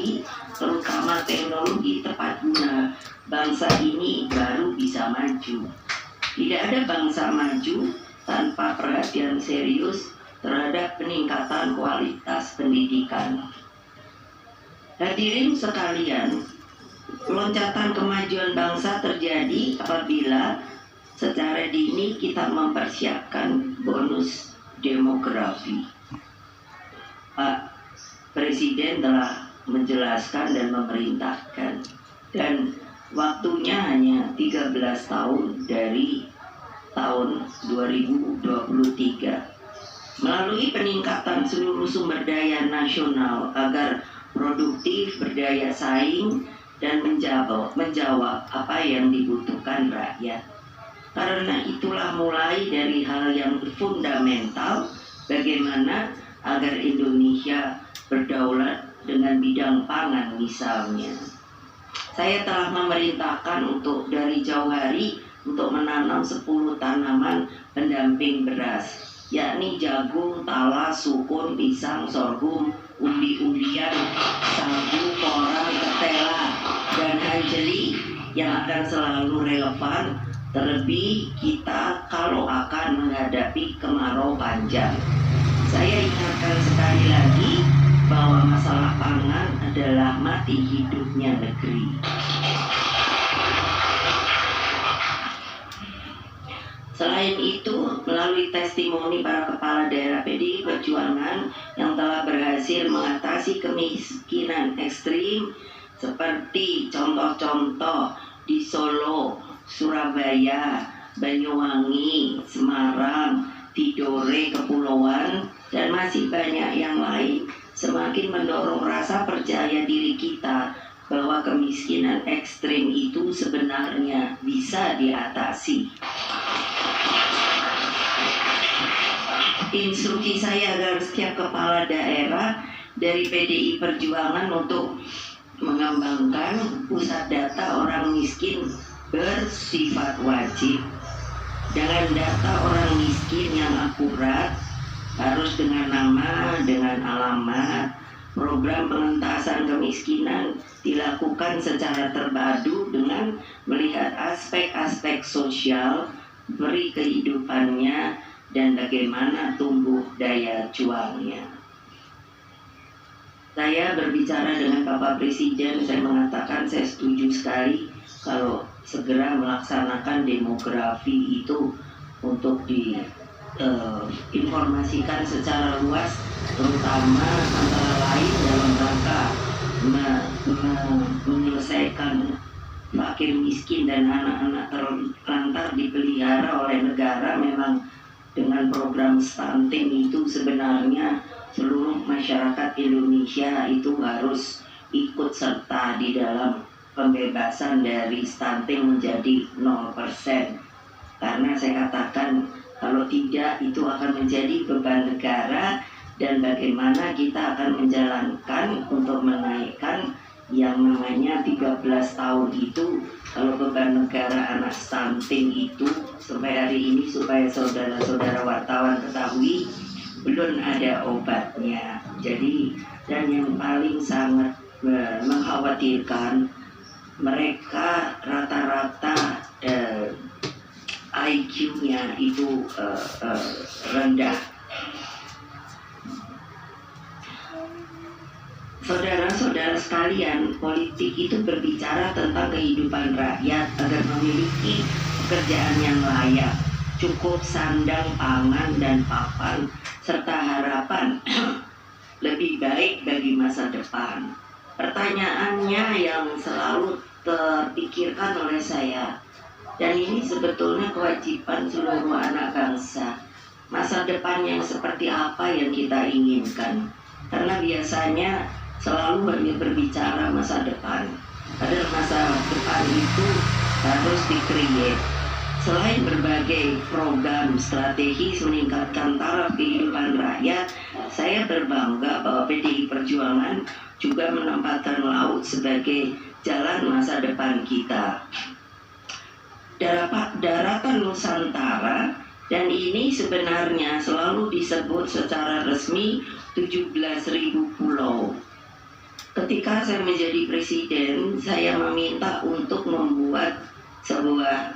teknologi, terutama teknologi tepat guna, bangsa ini baru bisa maju. Tidak ada bangsa maju tanpa perhatian serius terhadap peningkatan kualitas pendidikan. Hadirin sekalian, loncatan kemajuan bangsa terjadi apabila secara dini kita mempersiapkan bonus demografi. Pak Presiden telah menjelaskan dan memerintahkan, dan waktunya hanya 13 tahun dari tahun 2023. Melalui peningkatan seluruh sumber daya nasional agar produktif, berdaya saing, dan menjawab apa yang dibutuhkan rakyat. Karena itulah mulai dari hal yang fundamental, bagaimana agar Indonesia berdaulat dengan bidang pangan misalnya. Saya telah memerintahkan untuk dari jauh hari untuk menanam 10 tanaman pendamping beras, yakni jagung, talas, sukun, pisang, sorghum, umbi-umbian, sagu, porang, ketela, dan anjeli yang akan selalu relevan, terlebih kita kalau akan menghadapi kemarau panjang. Saya ingatkan sekali lagi bahwa masalah pangan adalah mati hidupnya negeri. Selain itu, melalui testimoni para kepala daerah PDI Perjuangan yang telah berhasil mengatasi kemiskinan ekstrim, seperti contoh-contoh di Solo, Surabaya, Banyuwangi, Semarang, Tidore, Kepulauan, dan masih banyak yang lain, semakin mendorong rasa percaya diri kita bahwa kemiskinan ekstrim itu sebenarnya bisa diatasi. Instruksi saya agar setiap kepala daerah dari PDI Perjuangan untuk mengembangkan pusat data orang miskin bersifat wajib. Dengan data orang miskin yang akurat, harus dengan nama, dengan alamat. Program pengentasan kemiskinan dilakukan secara terpadu dengan melihat aspek-aspek sosial, beri kehidupannya, dan bagaimana tumbuh daya juangnya. Saya berbicara dengan Bapak Presiden, saya mengatakan saya setuju sekali kalau segera melaksanakan demografi itu untuk diinformasikan secara luas, terutama antara lain dalam rangka menyelesaikan fakir miskin dan anak-anak terlantar dipelihara oleh negara. Memang dengan program stunting itu sebenarnya seluruh masyarakat Indonesia itu harus ikut serta di dalam pembebasan dari stunting menjadi 0%. Karena saya katakan kalau tidak itu akan menjadi beban negara, dan bagaimana kita akan menjalankan untuk menaikkan yang namanya 13 tahun itu. Kalau beban negara anak stunting itu sampai hari ini, supaya saudara-saudara wartawan ketahui, belum ada obatnya. Jadi, dan yang paling sangat mengkhawatirkan, mereka rata-rata IQ-nya itu rendah. Saudara-saudara sekalian, politik itu berbicara tentang kehidupan rakyat agar memiliki pekerjaan yang layak, cukup sandang, pangan, dan papan, serta harapan lebih baik bagi masa depan. Pertanyaannya yang selalu terpikirkan oleh saya, dan ini sebetulnya kewajiban seluruh anak bangsa, masa depan yang seperti apa yang kita inginkan. Karena biasanya selalu berbicara masa depan, padahal masa depan itu harus di-create. Selain berbagai program strategis meningkatkan taraf kehidupan rakyat, saya berbangga bahwa PDI Perjuangan juga menempatkan laut sebagai jalan masa depan kita. Daratan Nusantara, dan ini sebenarnya selalu disebut secara resmi 17.000 pulau. Ketika saya menjadi presiden, saya meminta untuk membuat sebuah